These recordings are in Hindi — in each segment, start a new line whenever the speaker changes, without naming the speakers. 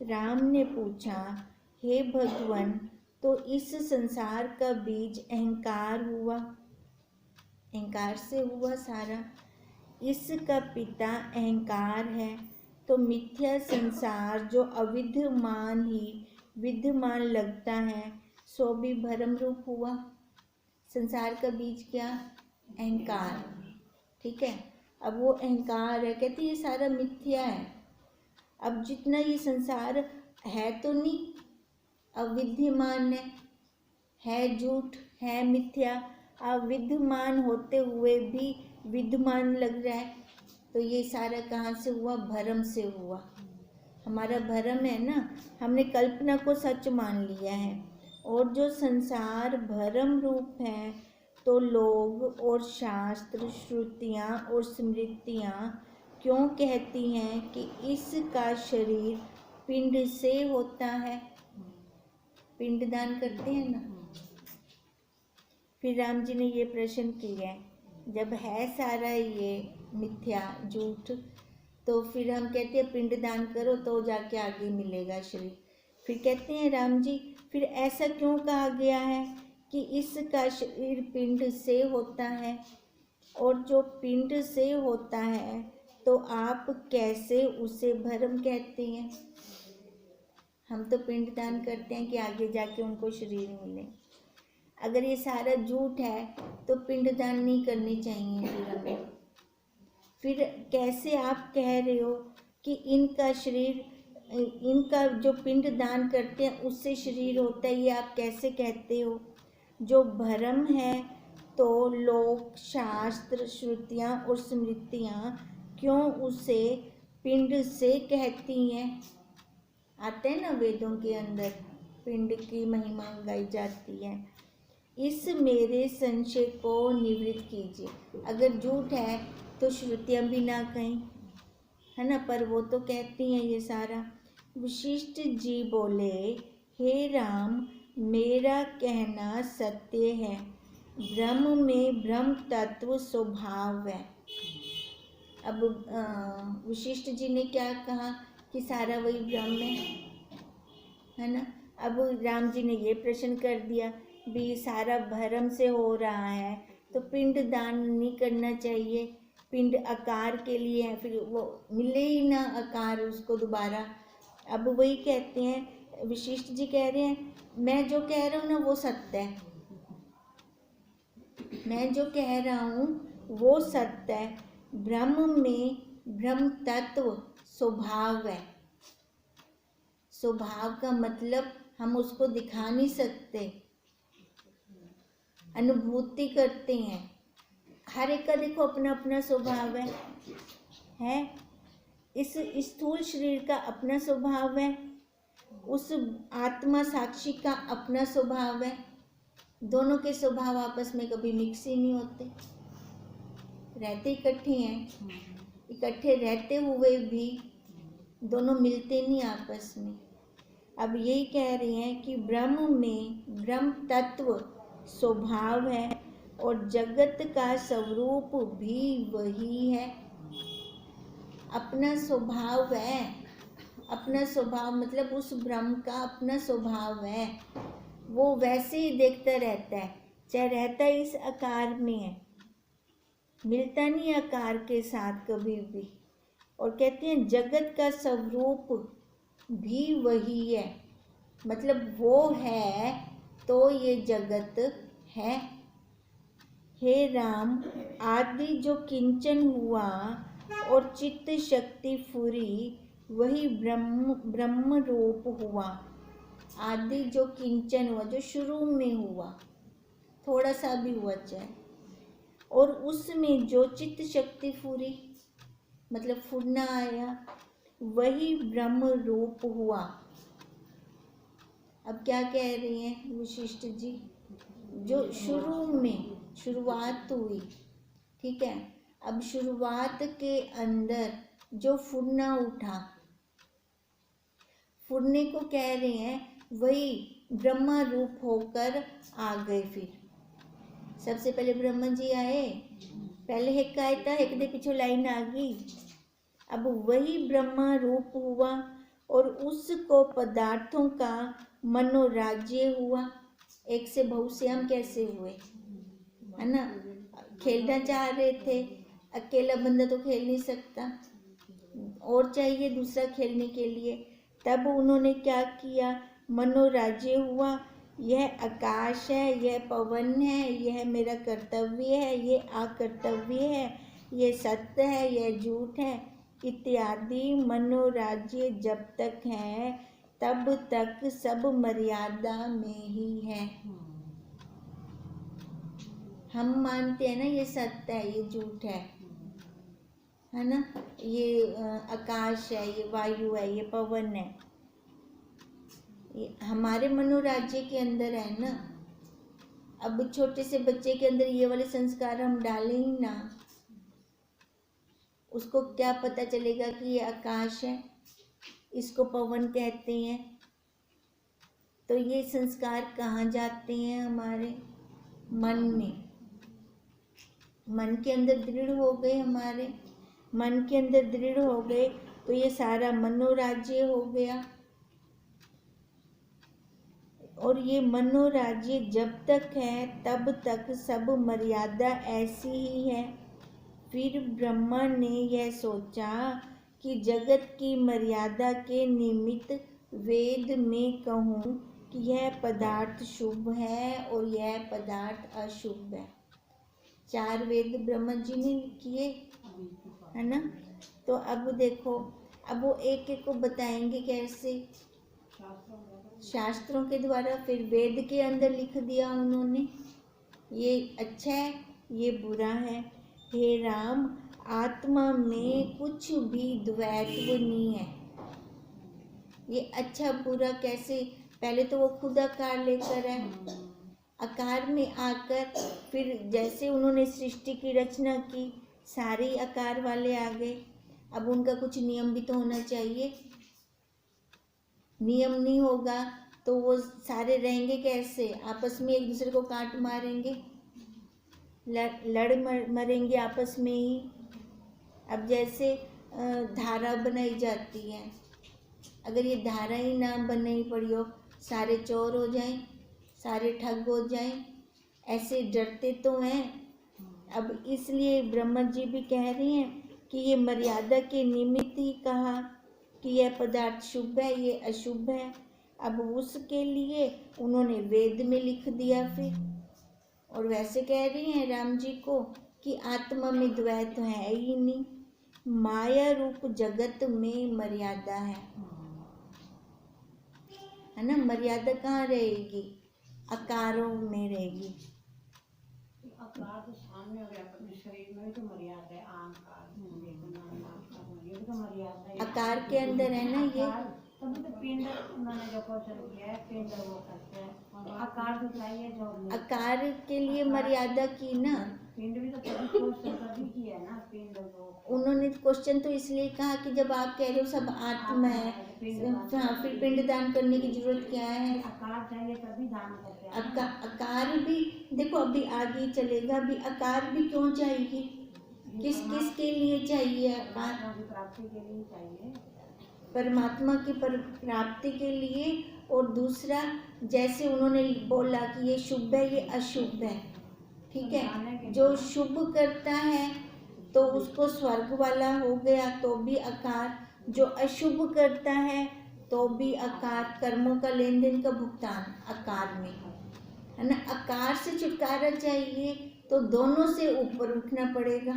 राम ने पूछा, हे भगवान, तो इस संसार का बीज अहंकार हुआ, अहंकार से हुआ सारा। इसका पिता अहंकार है, तो मिथ्या संसार जो अविद्यमान ही विद्यमान लगता है सो भी भ्रम रूप हुआ। संसार का बीज क्या? अहंकार। ठीक है, अब वो अहंकार है, कहते ये सारा मिथ्या है। अब जितना ये संसार है तो नहीं, अविद्यमान है झूठ, है मिथ्या, अविद्यमान होते हुए भी विद्यमान लग रहा है। तो ये सारा कहाँ से हुआ? भ्रम से हुआ। हमारा भ्रम है ना, हमने कल्पना को सच मान लिया है। और जो संसार भ्रम रूप है, तो लोग और शास्त्र, श्रुतियाँ और स्मृतियाँ क्यों कहती हैं कि इसका शरीर पिंड से होता है? पिंडदान करते हैं ना। फिर राम जी ने ये प्रश्न किया, जब है सारा ये मिथ्या झूठ, तो फिर हम कहते हैं पिंडदान करो तो जाके आगे मिलेगा शरीर। फिर कहते हैं राम जी, फिर ऐसा क्यों कहा गया है कि इसका शरीर पिंड से होता है? और जो पिंड से होता है तो आप कैसे उसे भ्रम कहते हैं? हम तो पिंडदान करते हैं कि आगे जाके उनको शरीर मिले। अगर ये सारा झूठ है तो पिंडदान नहीं करनी चाहिए फिर हमें। फिर कैसे आप कह रहे हो कि इनका शरीर, इनका जो पिंडदान करते हैं उससे शरीर होता है, ये आप कैसे कहते हो? जो भ्रम है तो लोक शास्त्र, श्रुतियाँ और स्मृतियाँ क्यों उसे पिंड से कहती हैं? आते हैं ना वेदों के अंदर, पिंड की महिमा गाई जाती है। इस मेरे संशय को निवृत्त कीजिए। अगर झूठ है तो श्रुतियाँ भी ना कहें, है ना, पर वो तो कहती हैं ये सारा। वशिष्ठ जी बोले, हे राम, मेरा कहना सत्य है। ब्रह्म में ब्रह्म तत्व स्वभाव है। अब वशिष्ठ जी ने क्या कहा कि सारा वही ब्रह्म है ना। अब राम जी ने ये प्रश्न कर दिया भी सारा भ्रम से हो रहा है तो पिंड दान नहीं करना चाहिए, पिंड आकार के लिए है, फिर वो मिले ही ना आकार उसको दोबारा। अब वही कहते हैं, वशिष्ठ जी कह रहे हैं, मैं जो कह रहा हूँ ना वो सत्य है, मैं जो कह रहा हूँ वो सत्य है। ब्रह्म में ब्रह्म तत्व स्वभाव है। स्वभाव का मतलब हम उसको दिखा नहीं सकते, अनुभूति करते हैं। हर एक का देखो अपना अपना स्वभाव है। इस स्थूल शरीर का अपना स्वभाव है, उस आत्मा साक्षी का अपना स्वभाव है। दोनों के स्वभाव आपस में कभी मिक्स ही नहीं होते, रहते इकट्ठे हैं, इकट्ठे रहते हुए भी दोनों मिलते नहीं आपस में। अब यही कह रहे हैं कि ब्रह्म में ब्रह्म तत्व स्वभाव है और जगत का स्वरूप भी वही है। अपना स्वभाव है, अपना स्वभाव मतलब उस ब्रह्म का अपना स्वभाव है, वो वैसे ही देखता रहता है, चाहे रहता इस आकार में है, मिलता नहीं आकार के साथ कभी भी। और कहते हैं जगत का स्वरूप भी वही है, मतलब वो है तो ये जगत है। हे राम, आदि जो किंचन हुआ और चित्त शक्ति फुरी वही ब्रह्म रूप हुआ। आदि जो किंचन हुआ, जो शुरू में हुआ, थोड़ा सा भी हुआ चाहे, और उसमें जो चित्त शक्ति फुरी मतलब फुरना आया, वही ब्रह्म रूप हुआ। अब क्या कह रही हैं वशिष्ठ जी, जो शुरू में शुरुआत हुई, ठीक है, अब शुरुआत के अंदर जो फुरना उठा, फुरने को कह रहे हैं वही ब्रह्मा रूप होकर आ गए। फिर सबसे पहले ब्रह्मा जी आए, पहले एक आया था, एक दे पीछे लाइन आ गई। अब वही ब्रह्मा रूप हुआ और उसको पदार्थों का मनोराज्य हुआ। एक से बहुश्याम कैसे हुए, है ना। खेलना चाह रहे थे, अकेला बंदा तो खेल नहीं सकता, और चाहिए दूसरा खेलने के लिए। तब उन्होंने क्या किया, मनोराज्य हुआ। यह आकाश है, यह पवन है, यह मेरा कर्तव्य है, ये अकर्तव्य है, ये सत्य है, यह झूठ है, इत्यादि मनोराज्य जब तक है तब तक सब मर्यादा में ही है। हम मानते हैं ना ये सत्य है, ये झूठ है ना, ये आकाश है, ये वायु है, ये पवन है, ये हमारे मनोराज्य के अंदर है ना। अब छोटे से बच्चे के अंदर ये वाले संस्कार हम डालें ही ना, उसको क्या पता चलेगा कि ये आकाश है, इसको पवन कहते हैं। तो ये संस्कार कहाँ जाते हैं, हमारे मन में। मन के अंदर दृढ़ हो गए, हमारे मन के अंदर दृढ़ हो गए तो ये सारा मनोराज्य हो गया। और ये मनोराज्य जब तक है तब तक सब मर्यादा ऐसी ही है। फिर ब्रह्मा ने यह सोचा कि जगत की मर्यादा के निमित्त वेद में कहूँ कि यह पदार्थ शुभ है और यह पदार्थ अशुभ है। 4 वेद ब्रह्मा जी ने किए, है ना। तो अब देखो, अब वो एक एक को बताएंगे कैसे, शास्त्रों के द्वारा। फिर वेद के अंदर लिख दिया उन्होंने, ये अच्छा है, ये बुरा है। हे राम, आत्मा में कुछ भी द्वैत्व नहीं है। ये अच्छा बुरा कैसे, पहले तो वो खुद आकार लेकर है, आकार में आकर फिर जैसे उन्होंने सृष्टि की रचना की, सारे आकार वाले आ गए। अब उनका कुछ नियम भी तो होना चाहिए, नियम नहीं होगा तो वो सारे रहेंगे कैसे, आपस में एक दूसरे को काट मारेंगे, लड़ मरेंगे आपस में ही। अब जैसे धारा बनाई जाती है, अगर ये धारा ही ना बनाई पड़ी हो, सारे चोर हो जाएं, सारे ठग हो जाएं, ऐसे डरते तो हैं। अब इसलिए ब्रह्मा जी भी कह रहे हैं कि ये मर्यादा के निमित्त ही कहा कि यह पदार्थ शुभ है, ये अशुभ है। अब उसके लिए उन्होंने वेद में लिख दिया फिर। और वैसे कह रही हैं राम जी को कि आत्मा में द्वैत है ही नहीं, माया रूप जगत में मर्यादा है ना। मर्यादा कहाँ रहेगी, आकारों में रहेगी।
आकार तो सामने हो गया, अपने शरीर में भी तो मर्यादा है, अहंकार ये भी तो मर्यादा है।
आकार के अंदर है ना ये,
तभी तो पिंड उन्होंने जो क्वेश्चन किया है, पिंड वो करते हैं, तो आकार तो चाहिए जो
आकार के लिए मर्यादा की ना।
पिंड भी तो क्वेश्चन तभी किया है ना, पिंड वो
उन्होंने क्वेश्चन तो इसलिए कहा कि जब आप कह रहे हो सब आत्मा है, हाँ, फिर पिंड दान करने की जरूरत क्या है।
आकार चाहिए तभी दान करते हैं।
आकार भी देखो, अभी आगे चलेगा, अभी आकार भी क्यों चाहिए, किस किस के लिए चाहिए आकार,
प्राप्ति के लिए चाहिए,
परमात्मा की प्राप्ति के लिए। और दूसरा, जैसे उन्होंने बोला कि ये शुभ है, ये अशुभ है, ठीक है। जो शुभ करता है तो उसको स्वर्ग वाला हो गया, तो भी आकार। जो अशुभ करता है तो भी आकार, कर्मों का लेन देन का भुगतान आकार में, है ना। आकार से छुटकारा चाहिए तो दोनों से ऊपर उठना पड़ेगा,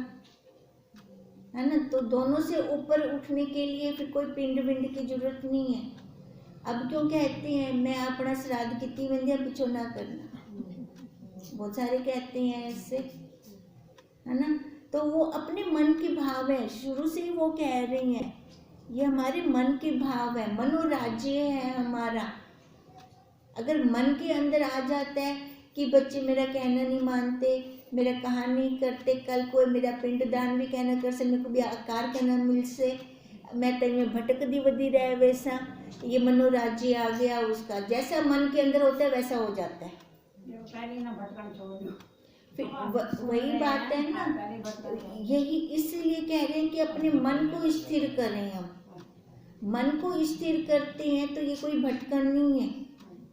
है ना। तो दोनों से ऊपर उठने के लिए फिर कोई पिंड विंड की जरूरत नहीं है। अब क्यों कहते हैं मैं अपना श्राद्ध कितनी बंदियां पिछो ना करना, बहुत सारे कहते हैं ऐसे, है ना। तो वो अपने मन के भाव है, शुरू से ही वो कह रही हैं, ये हमारे मन के भाव है, मनोराज्य है हमारा। अगर मन के अंदर आ जाता है कि बच्चे मेरा कहना नहीं मानते, मेरा कहा नहीं करते, कल कोई मेरा पिंड दान भी कहना कर से, मेरे को भी आकार कहना मिल से, मैं तेरे में भटक दी वधी रहे, वैसा ये मनोराज्य आ गया उसका। जैसा मन के अंदर होता है वैसा हो जाता है। फिर वही बात है ना, यही इसलिए कह रहे हैं कि अपने मन को स्थिर करें हम। मन को स्थिर करते हैं तो ये कोई भटकन नहीं है,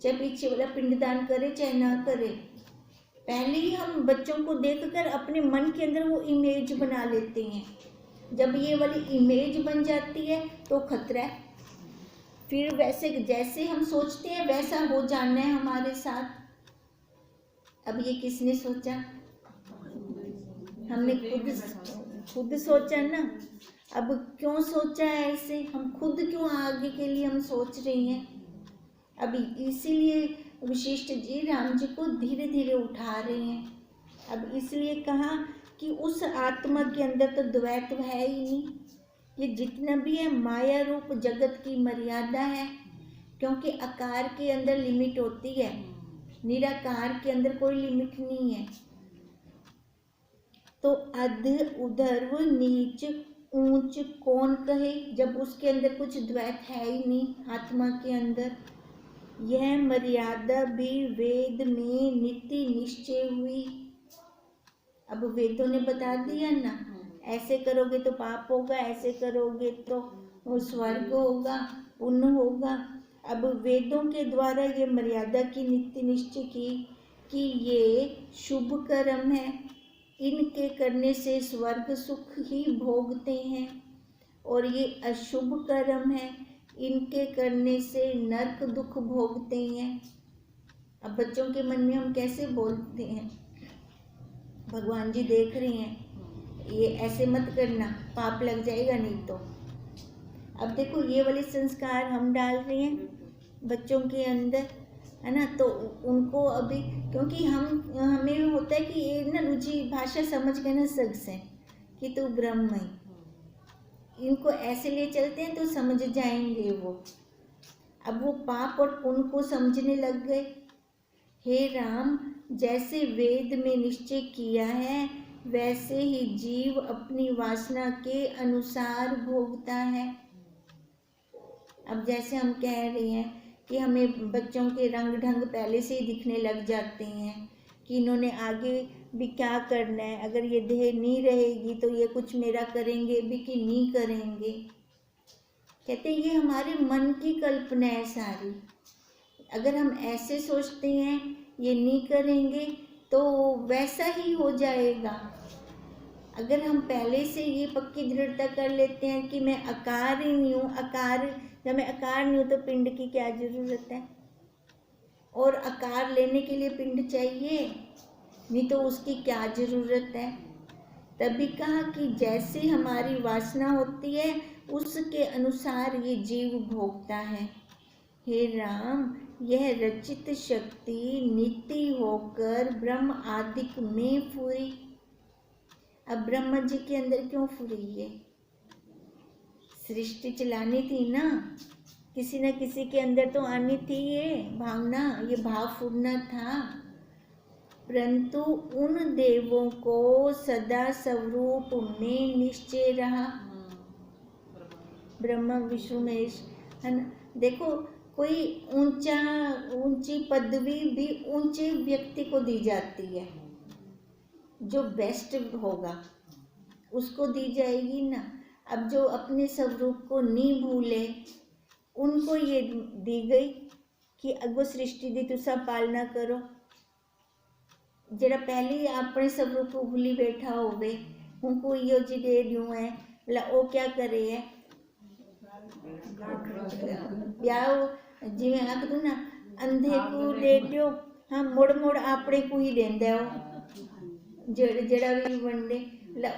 चाहे पीछे वाला पिंडदान करे चाहे ना करे। पहले ही हम बच्चों को देखकर अपने मन के अंदर वो इमेज बना लेते हैं। जब ये वाली इमेज बन जाती है तो खतरा है, फिर वैसे जैसे हम सोचते हैं वैसा हो जाना है हमारे साथ। अब ये किसने सोचा? हमने खुद सोचा ना। अब क्यों सोचा है ऐसे? हम खुद क्यों आगे के लिए हम सोच रहे हैं? अब इसीलिए वशिष्ठ जी राम जी को धीरे धीरे उठा रहे हैं। अब इसलिए कहा कि उस आत्मा के अंदर तो द्वैत है ही नहीं, ये जितना भी है माया रूप जगत की मर्यादा है, क्योंकि आकार के अंदर लिमिट होती है, निराकार के अंदर कोई लिमिट नहीं है। तो अध उधर्व नीच ऊंच कौन कहे, जब उसके अंदर कुछ द्वैत है ही नहीं आत्मा के अंदर। यह मर्यादा भी वेद में नीति निश्चय हुई। अब वेदों ने बता दिया ना, ऐसे करोगे तो पाप होगा, ऐसे करोगे तो स्वर्ग होगा, पुण्य होगा। अब वेदों के द्वारा ये मर्यादा की नीति निश्चय की कि ये शुभ कर्म है, इनके करने से स्वर्ग सुख ही भोगते हैं, और ये अशुभ कर्म है, इनके करने से नरक दुख भोगते हैं। अब बच्चों के मन में हम कैसे बोलते हैं? भगवान जी देख रहे हैं, ये ऐसे मत करना, पाप लग जाएगा नहीं तो। अब देखो ये वाले संस्कार हम डाल रहे हैं बच्चों के अंदर, है ना। तो उनको अभी, क्योंकि हमें होता है कि ये ना रुचि भाषा समझ गए ना सग से कि तू ब्रह्म है, इनको ऐसे ले चलते हैं तो समझ जाएंगे वो। अब वो पाप और पुण्य को समझने लग गए। हे राम, जैसे वेद में निश्चय किया है वैसे ही जीव अपनी वासना के अनुसार भोगता है। अब जैसे हम कह रहे हैं कि हमें बच्चों के रंग ढंग पहले से ही दिखने लग जाते हैं कि इन्होंने आगे भी क्या करना है, अगर ये देह नहीं रहेगी तो ये कुछ मेरा करेंगे भी कि नहीं करेंगे। कहते हैं ये हमारे मन की कल्पना है सारी। अगर हम ऐसे सोचते हैं ये नहीं करेंगे तो वैसा ही हो जाएगा। अगर हम पहले से ये पक्की दृढ़ता कर लेते हैं कि मैं आकार ही नहीं हूँ, जब मैं आकार नहीं हूँ तो पिंड की क्या जरूरत है, और आकार लेने के लिए पिंड चाहिए, नहीं तो उसकी क्या जरूरत है। तभी कहा कि जैसे हमारी वासना होती है उसके अनुसार ये जीव भोगता है। हे राम, यह रचित शक्ति नीति होकर ब्रह्म आदिक में फूरी। अब ब्रह्मा जी के अंदर क्यों फूरी है? सृष्टि चलानी थी ना, किसी न किसी के अंदर तो आनी थी ये भावना, ये भाव फूरना था। परंतु उन देवों को सदा स्वरूप में निश्चय रहा। ब्रह्मा विष्णु महेश, है ना। देखो कोई ऊंची पदवी भी ऊंचे व्यक्ति को दी जाती है, जो बेस्ट होगा उसको दी जाएगी ना। अब जो अपने स्वरूप को नहीं भूले उनको ये दी गई कि अगो सृष्टि दी तुसा पालना करो। जरा पहले ही अपने स्वरूप को भूली बैठा होवे, उनको यो जी दे दूँ है, बोला वो क्या करे है ब्याह जिवें आख दूँ ना, अंधे को दे दो, हाँ मुड़ मुड़ अपने को ही देंदा वो जड़ा भी वंडे,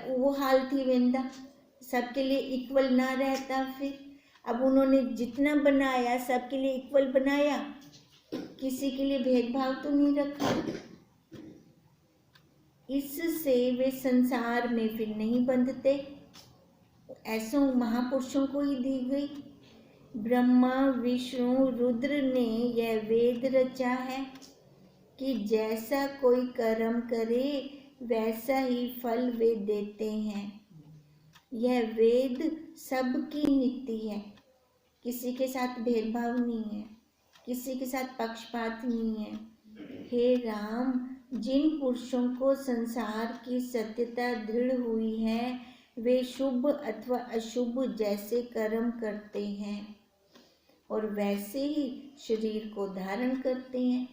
वो हाल थी वेंदा, सबके लिए इक्वल ना रहता। फिर अब उन्होंने जितना बनाया सबके लिए इक्वल बनाया, किसी के लिए भेदभाव तो नहीं रखा। इससे वे संसार में फिर नहीं बंधते। ऐसों महापुरुषों को ही दी गई। ब्रह्मा विष्णु रुद्र ने यह वेद रचा है कि जैसा कोई कर्म करे वैसा ही फल वे देते हैं। यह वेद सबकी नीति है, किसी के साथ भेदभाव नहीं है, किसी के साथ पक्षपात नहीं है। हे राम, जिन पुरुषों को संसार की सत्यता दृढ़ हुई है वे शुभ अथवा अशुभ जैसे कर्म करते हैं और वैसे ही शरीर को धारण करते हैं।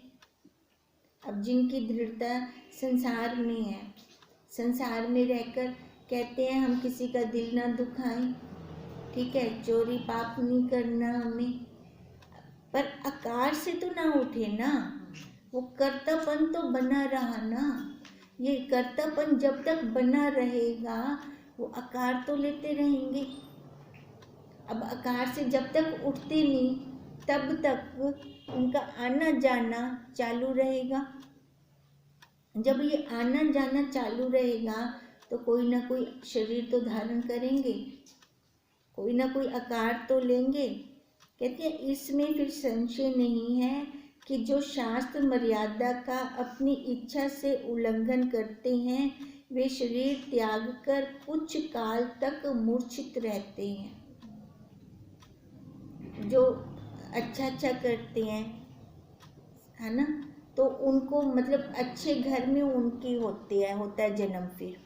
अब जिनकी दृढ़ता संसार में है, संसार में रहकर कहते हैं हम किसी का दिल ना दुखाएं, ठीक है, चोरी पाप नहीं करना हमें, पर आकार से तो ना उठे ना, वो कर्तापन तो बना रहा ना। ये कर्तापन जब तक बना रहेगा वो आकार तो लेते रहेंगे। अब आकार से जब तक उठते नहीं तब तक उनका आना जाना चालू रहेगा। जब ये आना जाना चालू रहेगा तो कोई ना कोई शरीर तो धारण करेंगे, कोई ना कोई आकार तो लेंगे। कहते हैं इसमें फिर संशय नहीं है कि जो शास्त्र मर्यादा का अपनी इच्छा से उल्लंघन करते हैं वे शरीर त्याग कर कुछ काल तक मूर्छित रहते हैं। जो अच्छा करते हैं, है ना, तो उनको मतलब अच्छे घर में उनकी होता है जन्म फिर।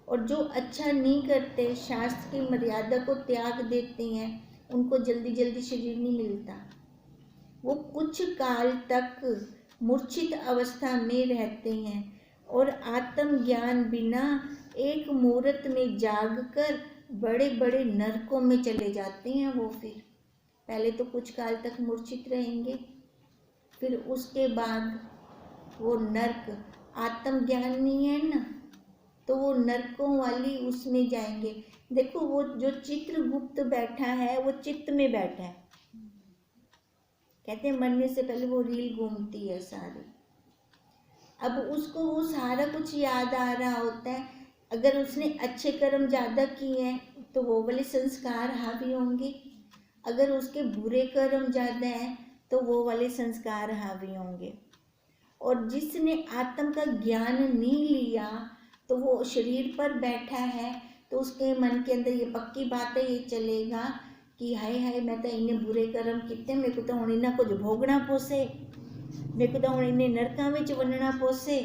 और जो अच्छा नहीं करते, शास्त्र की मर्यादा को त्याग देते हैं, उनको जल्दी जल्दी शरीर नहीं मिलता। वो कुछ काल तक मूर्छित अवस्था में रहते हैं और आत्मज्ञान बिना एक मुहूर्त में जागकर बड़े बड़े नरकों में चले जाते हैं। वो फिर पहले तो कुछ काल तक मूर्छित रहेंगे, फिर उसके बाद वो नरक, आत्मज्ञान नहीं है ना, तो वो नरकों वाली उसमें जाएंगे। देखो वो जो चित्रगुप्त बैठा है वो चित्त में बैठा है। कहते हैं मरने से पहले वो रील घूमती है सारी। अब उसको वो सारा कुछ याद आ रहा होता है। अगर उसने अच्छे कर्म ज़्यादा किए हैं तो वो वाले संस्कार हावी होंगे, अगर उसके बुरे कर्म ज़्यादा हैं तो वो वाले संस्कार हावी होंगे। और जिसने आत्म का ज्ञान नहीं लिया तो वो शरीर पर बैठा है, तो उसके मन के अंदर ये पक्की बात है, ये चलेगा कि हाय हाय मैं तो इन्हें बुरे कर्म किते, मेरे को तो हुण इन्हां कुछ भोगना पोसे, मेरे को तो हुण इन्हें नरकां विच वन्नना पोसे।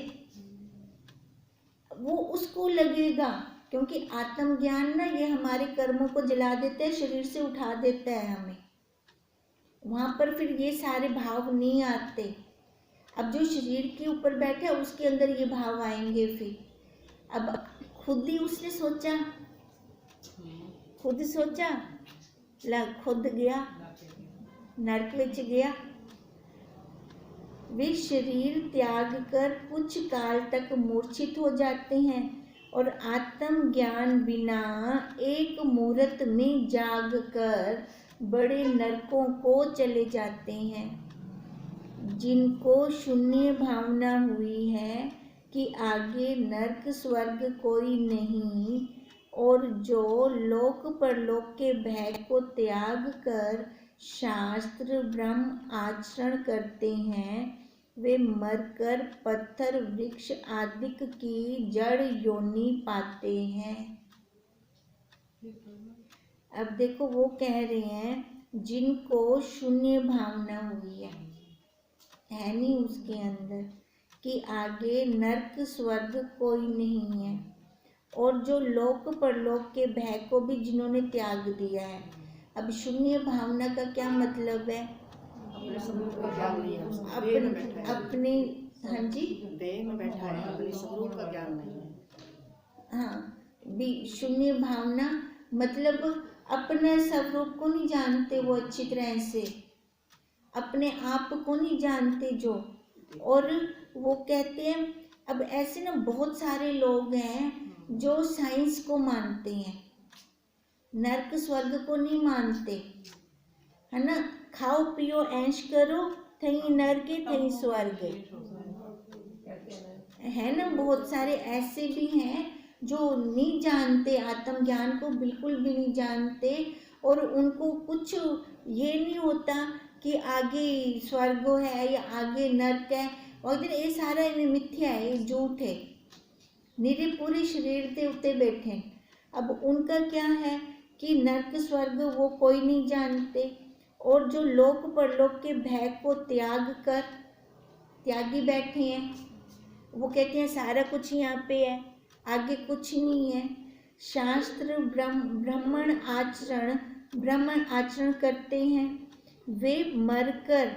वो उसको लगेगा, क्योंकि आत्मज्ञान ना ये हमारे कर्मों को जला देता है, शरीर से उठा देता है हमें। वहाँ पर फिर ये सारे भाव नहीं आते। अब जो शरीर के ऊपर बैठा है उसके अंदर ये भाव आएंगे। फिर अब खुद ही उसने सोचा, खुद गया नरक विच गया। वे शरीर त्याग कर कुछ काल तक मूर्छित हो जाते हैं और आत्म ज्ञान बिना एक मुहूर्त में जाग कर बड़े नरकों को चले जाते हैं। जिनको शून्य भावना हुई है कि आगे नरक स्वर्ग कोई नहीं, और जो लोक परलोक के भय को त्याग कर शास्त्र ब्रह्म आचरण करते हैं, वे मरकर पत्थर वृक्ष आदि की जड़ योनि पाते हैं। अब देखो वो कह रहे हैं जिनको शून्य भावना हुई है नहीं उसके अंदर कि आगे नरक स्वर्ग कोई नहीं है, और जो लोक परलोक के भय को भी जिन्होंने त्याग दिया है। अब शून्य भावना का क्या मतलब है? अपने हाँ जी,
देह में बैठा है, अपने स्वरूप का ज्ञान नहीं है।
हाँ भी शून्य भावना मतलब अपने स्वरूप को नहीं जानते वो अच्छी तरह से, अपने आप को नहीं जानते जो। और वो कहते हैं अब ऐसे ना बहुत सारे लोग हैं जो साइंस को मानते हैं, नरक स्वर्ग को नहीं मानते, है ना। खाओ पियो ऐश करो, थई नरक थई स्वर्ग, है ना। बहुत सारे ऐसे भी हैं जो नहीं जानते, आत्मज्ञान को बिल्कुल भी नहीं जानते, और उनको कुछ ये नहीं होता कि आगे स्वर्ग है या आगे नरक है, और ये सारा इन्हें मिथ्या है, ये झूठ है, निरे पूरे शरीर के उत्ते बैठे। अब उनका क्या है कि नरक स्वर्ग वो कोई नहीं जानते, और जो लोक परलोक के भय को त्याग कर त्यागी बैठे हैं, वो कहते हैं सारा कुछ यहाँ पे है, आगे कुछ नहीं है। शास्त्र ब्राह्मण आचरण करते हैं, वे मरकर,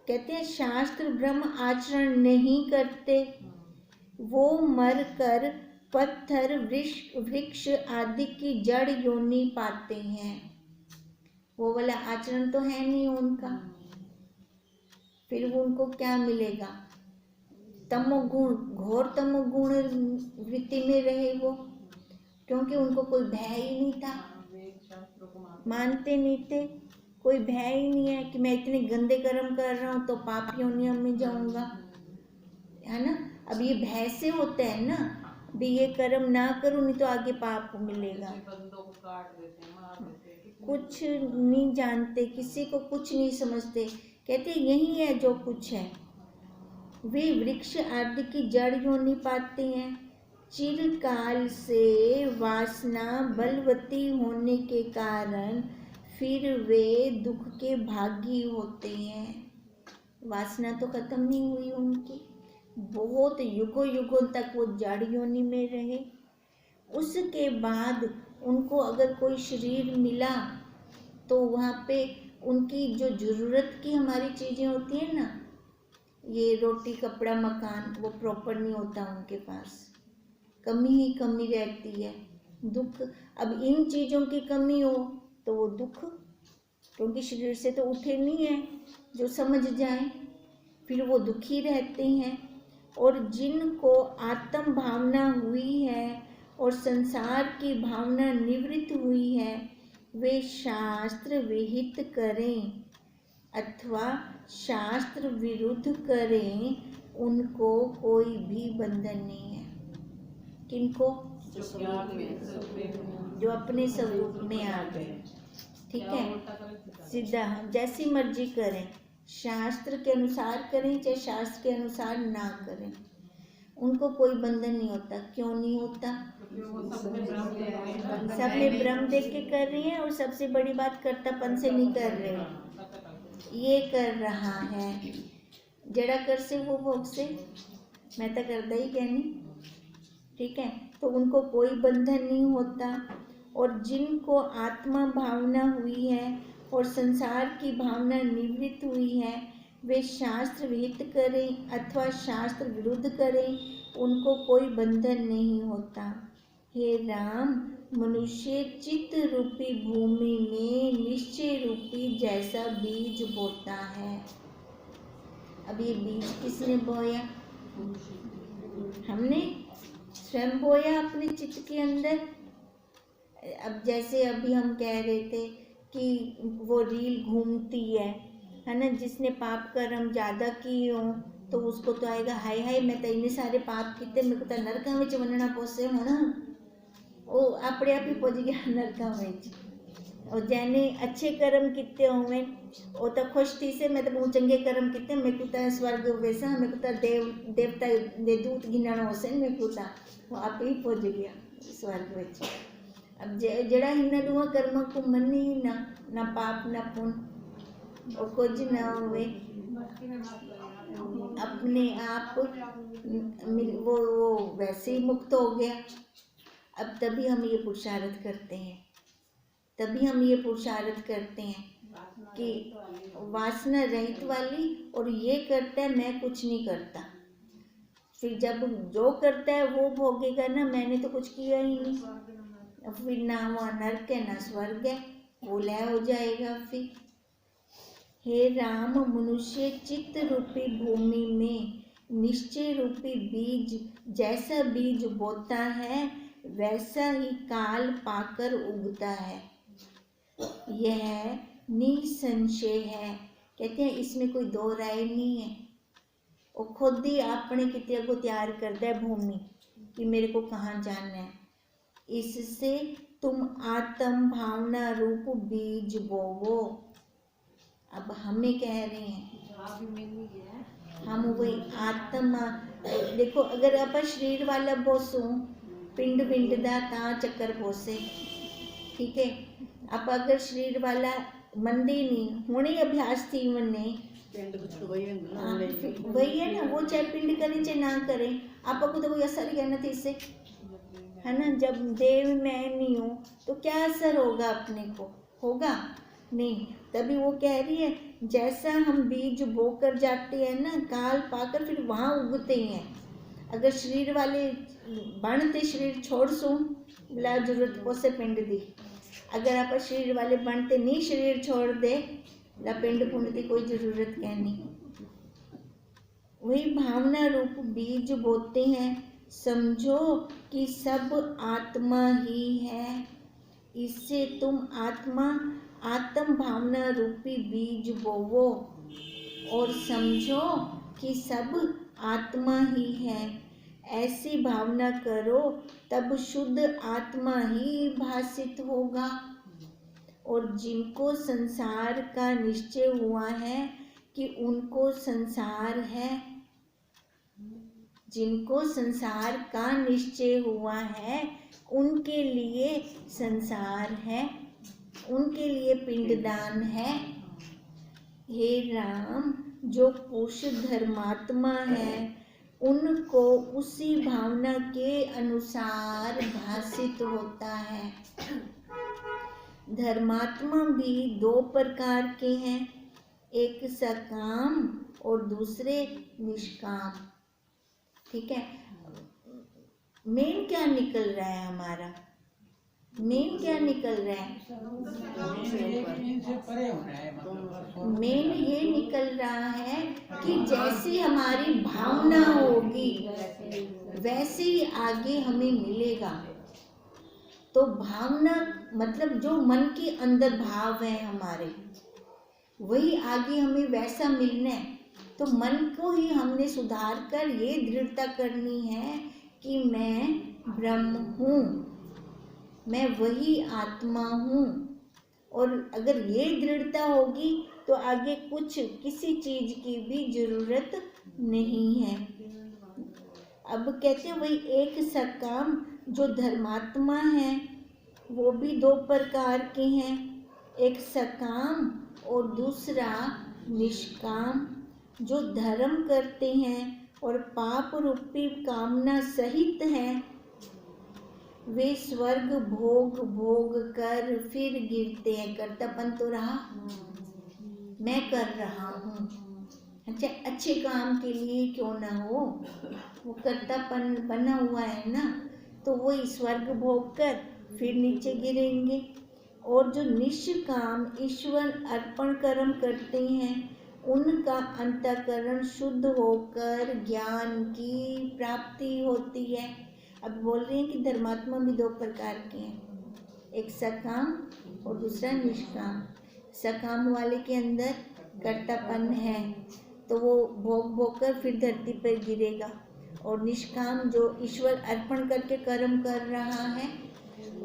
कहते हैं शास्त्र ब्रह्म आचरण नहीं करते, वो मरकर पत्थर वृक्ष आदि की जड़ योनि पाते हैं। वो वाला आचरण तो है नहीं उनका, फिर वो उनको क्या मिलेगा? तमोगुण, घोर तमोगुण वृत्ति में रहे वो, क्योंकि उनको कोई भय ही नहीं था, मानते नहीं थे, कोई भय ही नहीं है कि मैं इतने गंदे कर्म कर रहा हूँ तो पाप योनियों में जाऊंगा, है ना। अब ये भय से होता है ना, भी ये कर्म ना करूँ नहीं तो आगे पाप मिलेगा। कुछ नहीं जानते, किसी को कुछ नहीं समझते, कहते यही है जो कुछ है। वे वृक्ष आदि की जड़ योनि पाते हैं, चिरकाल से वासना बलवती होने के कारण फिर वे दुख के भागी होते हैं। वासना तो खत्म नहीं हुई उनकी, बहुत युगों युगों तक वो जड़ योनि में रहे। उसके बाद उनको अगर कोई शरीर मिला तो वहाँ पे उनकी जो ज़रूरत की हमारी चीज़ें होती हैं ना, ये रोटी कपड़ा मकान, वो प्रॉपर नहीं होता उनके पास, कमी ही कमी रहती है। दुख, अब इन चीज़ों की कमी हो तो वो दुख, क्योंकि शरीर से तो उठे नहीं है जो समझ जाए, फिर वो दुखी रहते हैं। और जिनको आत्म भावना हुई है और संसार की भावना निवृत्त हुई है, वे शास्त्र विहित करें अथवा शास्त्र विरुद्ध करें, उनको कोई भी बंधन नहीं है। किनको? जो अपने स्वरूप में आ गए, ठीक है, सीधा जैसी मर्जी करें, शास्त्र के अनुसार करें चाहे शास्त्र के अनुसार ना करें, उनको कोई बंधन नहीं होता। क्यों नहीं होता? सब में ब्रह्म देख के कर रही हैं, और सबसे बड़ी बात कर्तापन से नहीं कर रहे। ये कर रहा है जड़ा कर से वो भोग से, मैं तो करता ही कहनी, ठीक है। तो उनको कोई बंधन नहीं होता। और जिनको आत्मा भावना हुई है और संसार की भावना निवृत्त हुई है, वे शास्त्र विहित करें अथवा शास्त्र विरुद्ध करें, उनको कोई बंधन नहीं होता। हे राम, मनुष्य चित्त रूपी भूमि में निश्चय रूपी जैसा बीज बोता है। अब ये बीज किसने बोया? हमने स्वयं बोया अपने चित्त के अंदर। अब जैसे अभी हम कह रहे थे कि वो रील घूमती है ना, जिसने पाप कर्म ज़्यादा किए हो तो उसको तो आएगा हाय हाय मैं तो इन्ने सारे पाप किते, मेरे को तो नरकां विच वनना पोसे होना, वो अपने आप ही पहुंच गया नरकां विच। और जैने अच्छे कर्म किते होवे वो तो खुश थी से मैं तो बहुत चंगे कर्म किते, मेरे को तो स्वर्ग वैसा, मेरे को तो देवता दे दूत गिनना हो से, मेरे को तो वो आप ही पहुंच गया स्वर्ग विच। अब जड़ा इन्ना दुआ कर्म को मन ही ना पाप ना पुण्य और कुछ ना हुए, अपने आप वो वैसे ही मुक्त हो गया। अब तभी हम ये पुरुषार्थ करते हैं, तभी हम ये पुरुषार्थ करते हैं कि वासना रहित वाली, और ये करता है मैं कुछ नहीं करता। फिर जब जो करता है वो भोगेगा ना, मैंने तो कुछ किया ही नहीं, फिर ना वहाँ नरक है ना स्वर्ग है, वो लय हो जाएगा फिर। हे राम, मनुष्य चित्त रूपी भूमि में निश्चय रूपी बीज, जैसा बीज बोता है वैसा ही काल पाकर उगता है। यह निसंशय है, कहते हैं इसमें कोई दो राय नहीं है। वो खुद ही अपने किते को तैयार करता है भूमि कि मेरे को कहाँ जाना है। इससे तुम आत्म भावना रूप बीज बोवो। अब हमें कह रहे हैं हम वही आत्मा, देखो अगर आप शरीर वाला बोसो पिंड विंड दा ता चक्कर पोसे, ठीक है। आप अगर शरीर वाला मंदी नहीं होने अभ्यास थी मने वही है ना, वो चाहे पिंड करें चाहे ना करें आपको तो कोई असर ही है ना इससे, है ना। जब देव मैं नहीं हूँ तो क्या असर होगा अपने को, होगा नहीं। तभी वो कह रही है जैसा हम बीज बो कर जाते हैं ना, काल पाकर फिर वहाँ उगते ही हैं। अगर शरीर वाले बनते शरीर छोड़ सूं ला जरूरत पोसे पिंड दी, अगर आप शरीर वाले बनते नहीं शरीर छोड़ दे ला पिंड पुंड की कोई जरूरत क्या नहीं। वही भावना रूप बीज बोते हैं, समझो कि सब आत्मा ही है। इससे तुम आत्म भावना रूपी बीज बोवो और समझो कि सब आत्मा ही है। ऐसी भावना करो तब शुद्ध आत्मा ही भासित होगा। और जिनको संसार का निश्चय हुआ है कि उनको संसार है, जिनको संसार का निश्चय हुआ है उनके लिए संसार है, उनके लिए पिंडदान है। हे राम, जो पुरुष धर्मात्मा है उनको उसी भावना के अनुसार भासित होता है। धर्मात्मा भी दो प्रकार के हैं, एक सकाम और दूसरे निष्काम। ठीक है, मेन क्या निकल रहा है हमारा, मेन क्या निकल रहा है, मेन ये निकल रहा है कि जैसी हमारी भावना होगी वैसे ही आगे हमें मिलेगा। तो भावना मतलब जो मन के अंदर भाव है हमारे, वही आगे हमें वैसा मिलना है। तो मन को ही हमने सुधार कर ये दृढ़ता करनी है कि मैं ब्रह्म हूँ, मैं वही आत्मा हूँ। और अगर ये दृढ़ता होगी तो आगे कुछ किसी चीज की भी जरूरत नहीं है। अब कहते हैं वही एक सकाम जो धर्मात्मा है वो भी दो प्रकार के हैं, एक सकाम और दूसरा निष्काम। जो धर्म करते हैं और पाप रूपी कामना सहित हैं वे स्वर्ग भोग भोग कर फिर गिरते हैं। कर्तापन तो रहा, मैं कर रहा हूँ, अच्छा अच्छे काम के लिए क्यों ना हो, वो कर्तापन बना हुआ है ना, तो वो स्वर्ग भोग कर फिर नीचे गिरेंगे। और जो निष्काम ईश्वर अर्पण कर्म करते हैं उनका अंतःकरण शुद्ध होकर ज्ञान की प्राप्ति होती है। अब बोल रहे हैं कि धर्मात्मा भी दो प्रकार के हैं, एक सकाम और दूसरा निष्काम। सकाम वाले के अंदर कर्तापन है तो वो भोग भोग कर फिर धरती पर गिरेगा, और निष्काम जो ईश्वर अर्पण करके कर्म कर रहा है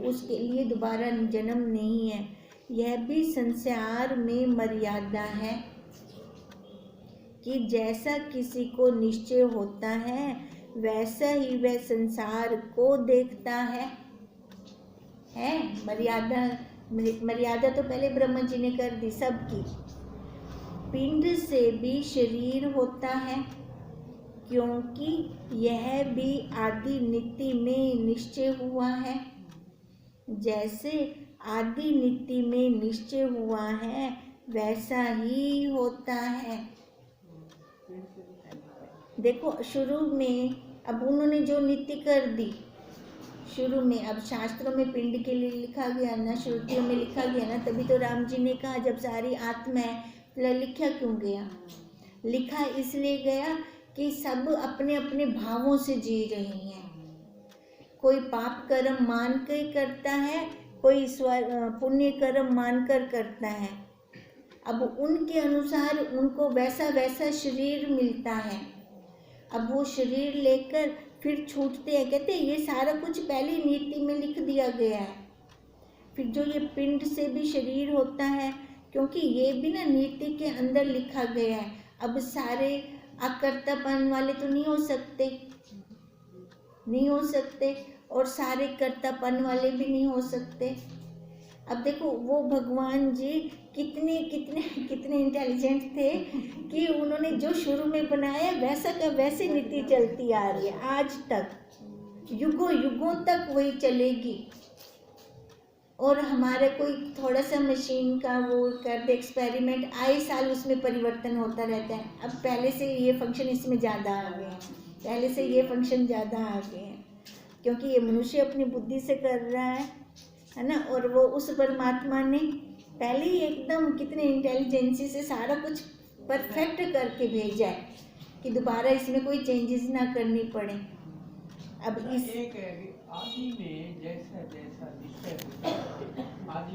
उसके लिए दोबारा जन्म नहीं है। यह भी संसार में मर्यादा है कि जैसा किसी को निश्चय होता है वैसा ही वह संसार को देखता है। मर्यादा तो पहले ब्रह्मा जी ने कर दी सबकी। पिंड से भी शरीर होता है क्योंकि यह भी आदि नीति में निश्चय हुआ है। जैसे आदि नीति में निश्चय हुआ है वैसा ही होता है। देखो शुरू में अब उन्होंने जो नीति कर दी शुरू में, अब शास्त्रों में पिंड के लिए लिखा गया ना, श्रुतियों में लिखा गया ना, तभी तो राम जी ने कहा जब सारी आत्मा है लिखा क्यों गया, लिखा इसलिए गया कि सब अपने अपने भावों से जी रही हैं। कोई पाप कर्म मान कर करता है, कोई पुण्य कर्म मानकर करता है। अब उनके अनुसार उनको वैसा वैसा शरीर मिलता है। अब वो शरीर लेकर फिर छूटते हैं, कहते हैं ये सारा कुछ पहले नीति में लिख दिया गया है। फिर जो ये पिंड से भी शरीर होता है क्योंकि ये भी ना नीति के अंदर लिखा गया है। अब सारे अकर्तापन वाले तो नहीं हो सकते और सारे कर्तापन वाले भी नहीं हो सकते। अब देखो वो भगवान जी कितने कितने कितने इंटेलिजेंट थे कि उन्होंने जो शुरू में बनाया वैसा का वैसे नीति चलती आ रही है आज तक। युगों युगों तक वही चलेगी। और हमारे कोई थोड़ा सा मशीन का वो कर दे एक्सपेरिमेंट, आए साल उसमें परिवर्तन होता रहता है। अब पहले से ये फंक्शन इसमें ज़्यादा आ गए हैं, पहले से ये फंक्शन ज़्यादा आ गए हैं, क्योंकि ये मनुष्य अपनी बुद्धि से कर रहा है ना। और वो उस परमात्मा ने पहले ही एकदम कितने इंटेलिजेंसी से सारा कुछ परफेक्ट करके भेजा है कि दोबारा इसमें कोई चेंजेस ना करनी पड़े। अब इस
एक है कि आदि में जैसा जैसा निश्चय होता है, आदि